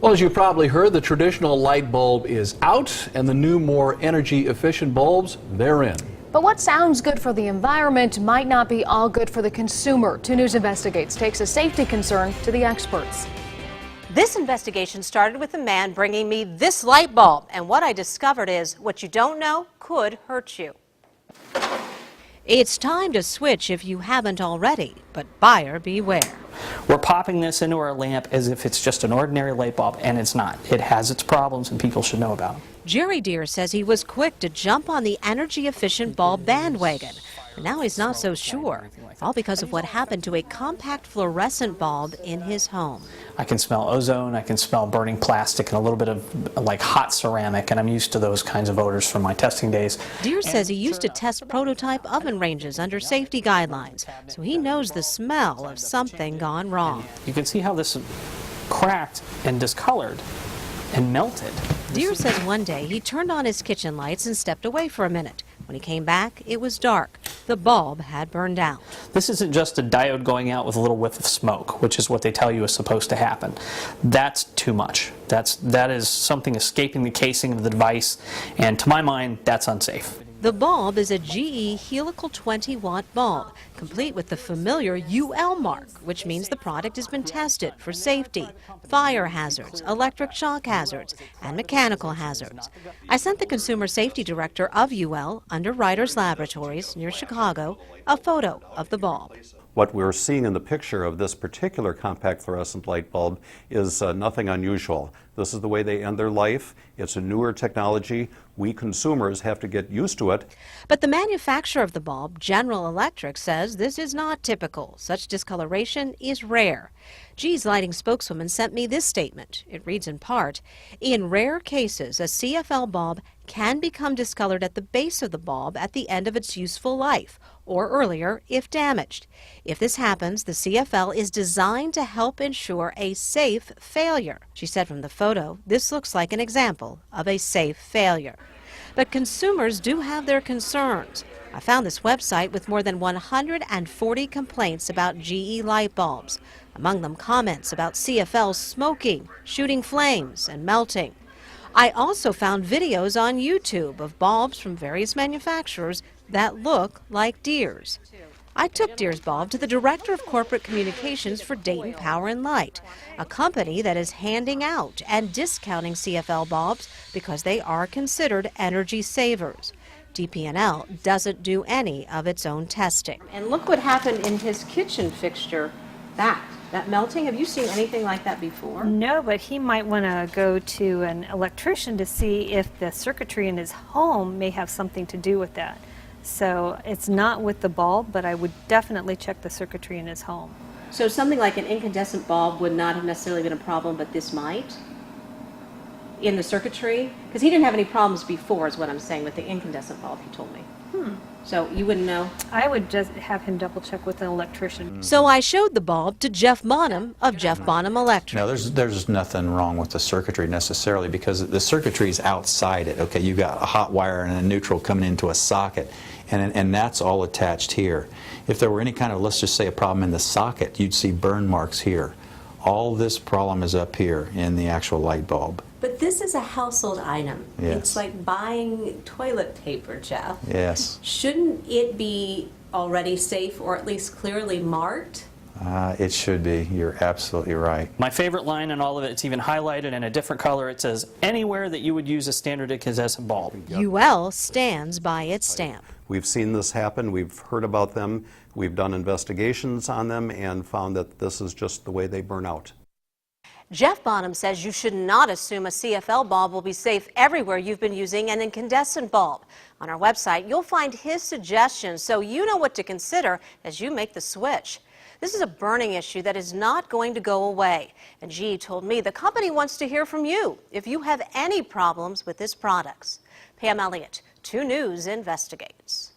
Well, as you probably heard, the traditional light bulb is out and the new, more energy efficient bulbs, they're in. But what sounds good for the environment might not be all good for the consumer. 2 News Investigates takes a safety concern to the experts. This investigation started with a man bringing me this light bulb, and what I discovered is what you don't know could hurt you. It's time to switch if you haven't already, but buyer beware. We're popping this into our lamp as if it's just an ordinary light bulb, and it's not. It has its problems, and people should know about them. Jerry Deere says he was quick to jump on the energy-efficient bulb bandwagon. But now he's not so sure, all because of what happened to a compact fluorescent bulb in his home. I can smell ozone, I can smell burning plastic, and a little bit of like hot ceramic, and I'm used to those kinds of odors from my testing days. Deere says he used to test prototype oven ranges under safety guidelines, so he knows the smell of something gone wrong. You can see how this cracked and discolored and melted. Deere says one day he turned on his kitchen lights and stepped away for a minute. When he came back, it was dark. The bulb had burned out. This isn't just a diode going out with a little whiff of smoke, which is what they tell you is supposed to happen. That's too much. That is something escaping the casing of the device, and to my mind, that's unsafe. The bulb is a GE helical 20-watt bulb, complete with the familiar UL mark, which means the product has been tested for safety, fire hazards, electric shock hazards, and mechanical hazards. I sent the consumer safety director of UL, Underwriters Laboratories, near Chicago, a photo of the bulb. What we're seeing in the picture of this particular compact fluorescent light bulb is nothing unusual. This is the way they end their life. It's a newer technology. We consumers have to get used to it. But the manufacturer of the bulb, General Electric, says this is not typical. Such discoloration is rare. GE's lighting spokeswoman sent me this statement. It reads in part, "In rare cases, a CFL bulb can become discolored at the base of the bulb at the end of its useful life, or earlier if damaged. If this happens, the CFL is designed to help ensure a safe failure." She said from the photo, this looks like an example of a safe failure. But consumers do have their concerns. I found this website with more than 140 complaints about GE light bulbs. Among them comments about CFLs smoking, shooting flames, and melting. I also found videos on YouTube of bulbs from various manufacturers that look like Deere's. I took Deere's bulb to the Director of Corporate Communications for Dayton Power and Light, a company that is handing out and discounting CFL bulbs because they are considered energy savers. DP&L doesn't do any of its own testing. And look what happened in his kitchen fixture. That melting, have you seen anything like that before? No, but he might want to go to an electrician to see if the circuitry in his home may have something to do with that. So it's not with the bulb, but I would definitely check the circuitry in his home. So something like an incandescent bulb would not have necessarily been a problem, but this might? In the circuitry? Because he didn't have any problems before, is what I'm saying, with the incandescent bulb, he told me. So you wouldn't know? I would just have him double check with an electrician. So I showed the bulb to Jeff Bonham of Jeff Bonham Electric. No, there's nothing wrong with the circuitry necessarily, because the circuitry is outside it. Okay, you've got a hot wire and a neutral coming into a socket, and that's all attached here. If there were any kind of, let's just say, a problem in the socket, you'd see burn marks here. All this problem is up here in the actual light bulb. But this is a household item. Yes. It's like buying toilet paper, Jeff. Yes. Shouldn't it be already safe, or at least clearly marked? It should be. You're absolutely right. My favorite line in all of it, it's even highlighted in a different color. It says, anywhere that you would use a standard incandescent bulb. UL stands by its stamp. We've seen this happen. We've heard about them. We've done investigations on them and found that this is just the way they burn out. Jeff Bonham says you should not assume a CFL bulb will be safe everywhere you've been using an incandescent bulb. On our website, you'll find his suggestions so you know what to consider as you make the switch. This is a burning issue that is not going to go away. And GE told me the company wants to hear from you if you have any problems with its products. Pam Elliott, 2 News Investigates.